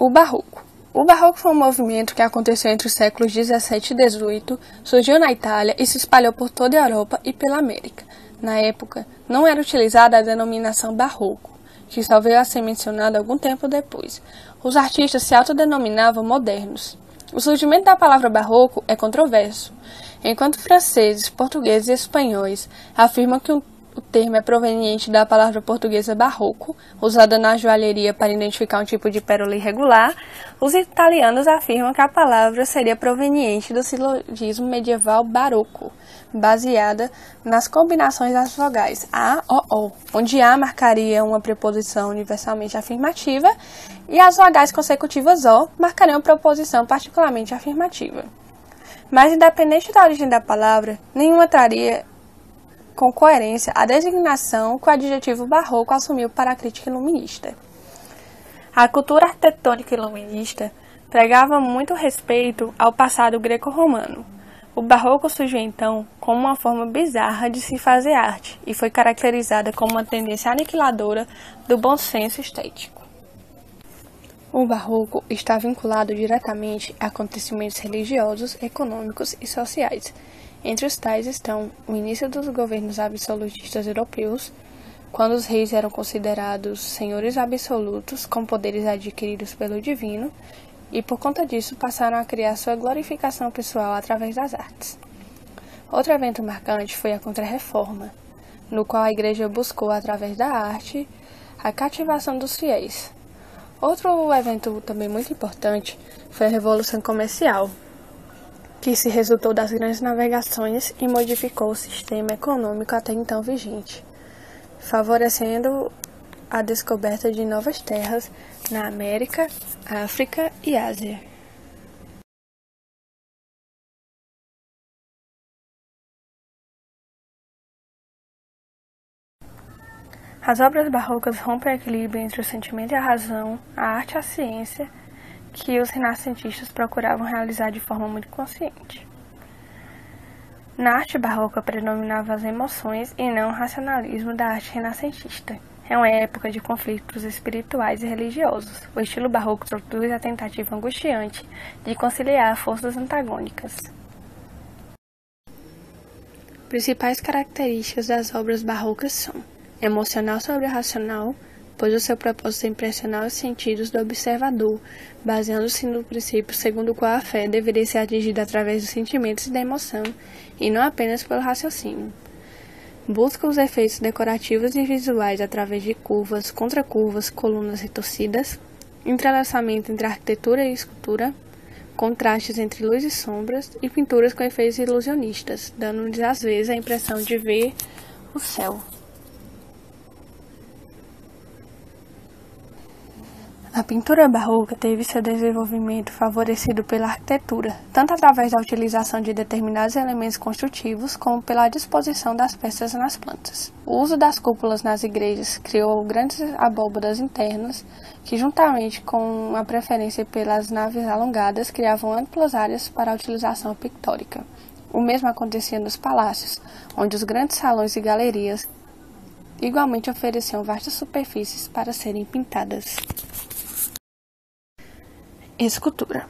O Barroco. O Barroco foi um movimento que aconteceu entre os séculos 17 e 18, surgiu na Itália e se espalhou por toda a Europa e pela América. Na época, não era utilizada a denominação Barroco, que só veio a ser mencionada algum tempo depois. Os artistas se autodenominavam modernos. O surgimento da palavra barroco é controverso. Enquanto franceses, portugueses e espanhóis afirmam que o termo é proveniente da palavra portuguesa barroco, usada na joalheria para identificar um tipo de pérola irregular, os italianos afirmam que a palavra seria proveniente do silogismo medieval barocco, baseada nas combinações das vogais A, O, O, onde A marcaria uma preposição universalmente afirmativa e as vogais consecutivas O marcariam uma preposição particularmente afirmativa. Mas, independente da origem da palavra, nenhuma traria com coerência a designação que o adjetivo barroco assumiu para a crítica iluminista. A cultura arquitetônica iluminista pregava muito respeito ao passado greco-romano. O barroco surgiu então como uma forma bizarra de se fazer arte e foi caracterizada como uma tendência aniquiladora do bom senso estético. O barroco está vinculado diretamente a acontecimentos religiosos, econômicos e sociais. Entre os tais estão o início dos governos absolutistas europeus, quando os reis eram considerados senhores absolutos com poderes adquiridos pelo divino, e por conta disso passaram a criar sua glorificação pessoal através das artes. Outro evento marcante foi a Contra-Reforma, no qual a Igreja buscou, através da arte, a cativação dos fiéis. Outro evento também muito importante foi a Revolução Comercial, que se resultou das grandes navegações e modificou o sistema econômico até então vigente, favorecendo a descoberta de novas terras na América, África e Ásia. As obras barrocas rompem o equilíbrio entre o sentimento e a razão, a arte e a ciência, que os renascentistas procuravam realizar de forma muito consciente. Na arte barroca predominavam as emoções e não o racionalismo da arte renascentista. É uma época de conflitos espirituais e religiosos. O estilo barroco produz a tentativa angustiante de conciliar forças antagônicas. Principais características das obras barrocas são emocional sobre o racional, pois o seu propósito é impressionar os sentidos do observador, baseando-se no princípio segundo o qual a fé deveria ser atingida através dos sentimentos e da emoção, e não apenas pelo raciocínio. Busca os efeitos decorativos e visuais através de curvas, contracurvas, colunas retorcidas, entrelaçamento entre arquitetura e escultura, contrastes entre luz e sombras e pinturas com efeitos ilusionistas, dando-lhes às vezes a impressão de ver o céu. A pintura barroca teve seu desenvolvimento favorecido pela arquitetura, tanto através da utilização de determinados elementos construtivos, como pela disposição das peças nas plantas. O uso das cúpulas nas igrejas criou grandes abóbadas internas, que juntamente com a preferência pelas naves alongadas, criavam amplas áreas para a utilização pictórica. O mesmo acontecia nos palácios, onde os grandes salões e galerias igualmente ofereciam vastas superfícies para serem pintadas. Escultura.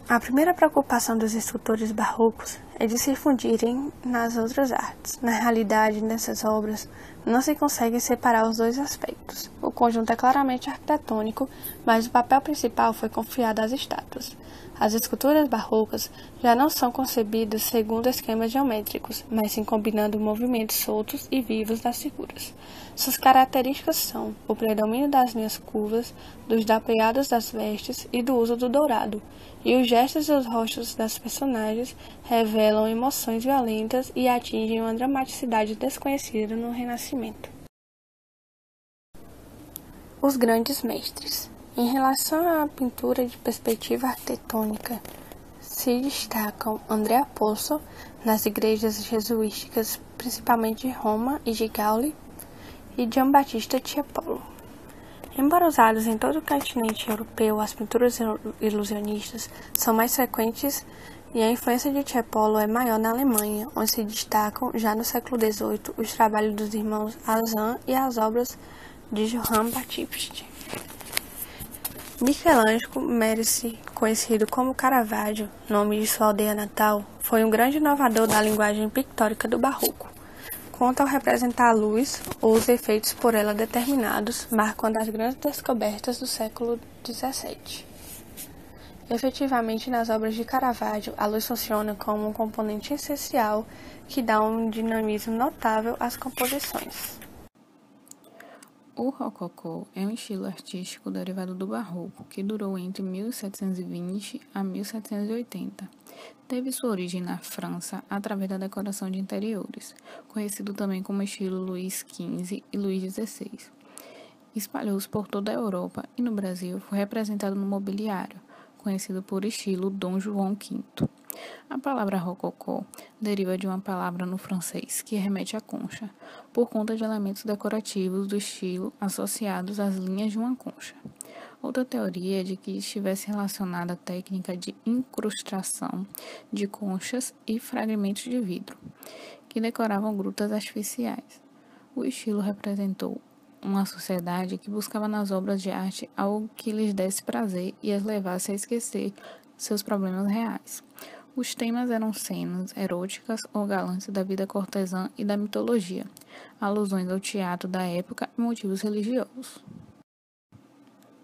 A primeira preocupação dos escultores barrocos é de se fundirem nas outras artes. Na realidade, nessas obras, não se consegue separar os dois aspectos. O conjunto é claramente arquitetônico, mas o papel principal foi confiado às estátuas. As esculturas barrocas já não são concebidas segundo esquemas geométricos, mas sim combinando movimentos soltos e vivos das figuras. Suas características são o predomínio das linhas curvas, dos drapeados das vestes e do uso do dourado, e os gestos e os rostos das personagens revelam emoções violentas e atingem uma dramaticidade desconhecida no Renascimento. Os grandes mestres. Em relação à pintura de perspectiva arquitetônica, se destacam Andrea Pozzo, nas igrejas jesuíticas, principalmente de Roma e de Gauli, e Giambattista Tiepolo. Embora usadas em todo o continente europeu, as pinturas ilusionistas são mais frequentes e a influência de Tiepolo é maior na Alemanha, onde se destacam, já no século XVIII, os trabalhos dos irmãos Azan e as obras de Johann Baptist. Michelangelo Médici, conhecido como Caravaggio, nome de sua aldeia natal, foi um grande inovador da linguagem pictórica do Barroco. Quanto ao representar a luz ou os efeitos por ela determinados, marca uma das grandes descobertas do século XVII. Efetivamente, nas obras de Caravaggio, a luz funciona como um componente essencial que dá um dinamismo notável às composições. O rococó é um estilo artístico derivado do barroco, que durou entre 1720 a 1780. Teve sua origem na França através da decoração de interiores, conhecido também como estilo Luís XV e Luís XVI. Espalhou-se por toda a Europa e no Brasil foi representado no mobiliário, conhecido por estilo Dom João V. A palavra rococó deriva de uma palavra no francês que remete à concha, por conta de elementos decorativos do estilo associados às linhas de uma concha. Outra teoria é de que estivesse relacionada à técnica de incrustação de conchas e fragmentos de vidro, que decoravam grutas artificiais. O estilo representou uma sociedade que buscava nas obras de arte algo que lhes desse prazer e as levasse a esquecer seus problemas reais. Os temas eram cenas eróticas ou galantes da vida cortesã e da mitologia, alusões ao teatro da época e motivos religiosos.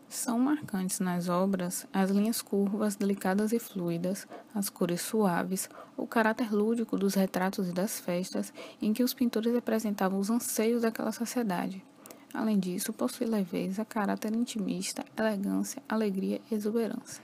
São marcantes nas obras as linhas curvas, delicadas e fluidas, as cores suaves, o caráter lúdico dos retratos e das festas, em que os pintores representavam os anseios daquela sociedade. Além disso, possui leveza, caráter intimista, elegância, alegria e exuberância.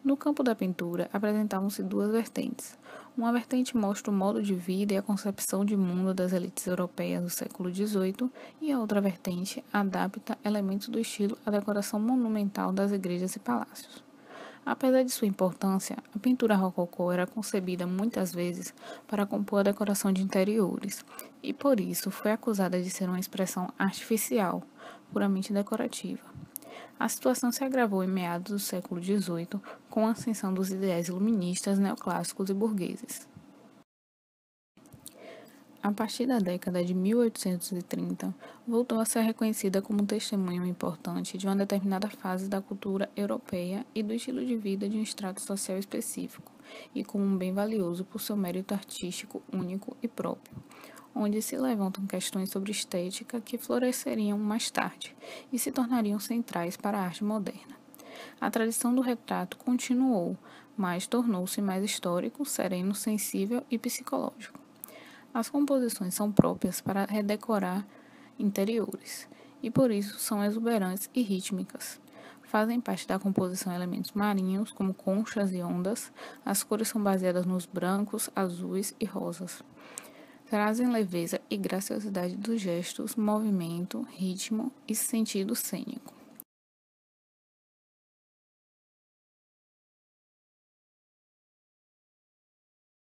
No campo da pintura, apresentavam-se duas vertentes. Uma vertente mostra o modo de vida e a concepção de mundo das elites europeias do século XVIII e a outra vertente adapta elementos do estilo à decoração monumental das igrejas e palácios. Apesar de sua importância, a pintura rococó era concebida muitas vezes para compor a decoração de interiores, e por isso foi acusada de ser uma expressão artificial, puramente decorativa. A situação se agravou em meados do século XVIII, com a ascensão dos ideais iluministas, neoclássicos e burgueses. A partir da década de 1830, voltou a ser reconhecida como testemunho importante de uma determinada fase da cultura europeia e do estilo de vida de um estrato social específico, e como um bem valioso por seu mérito artístico único e próprio, onde se levantam questões sobre estética que floresceriam mais tarde e se tornariam centrais para a arte moderna. A tradição do retrato continuou, mas tornou-se mais histórico, sereno, sensível e psicológico. As composições são próprias para redecorar interiores, e por isso são exuberantes e rítmicas. Fazem parte da composição elementos marinhos, como conchas e ondas. As cores são baseadas nos brancos, azuis e rosas. Trazem leveza e graciosidade dos gestos, movimento, ritmo e sentido cênico.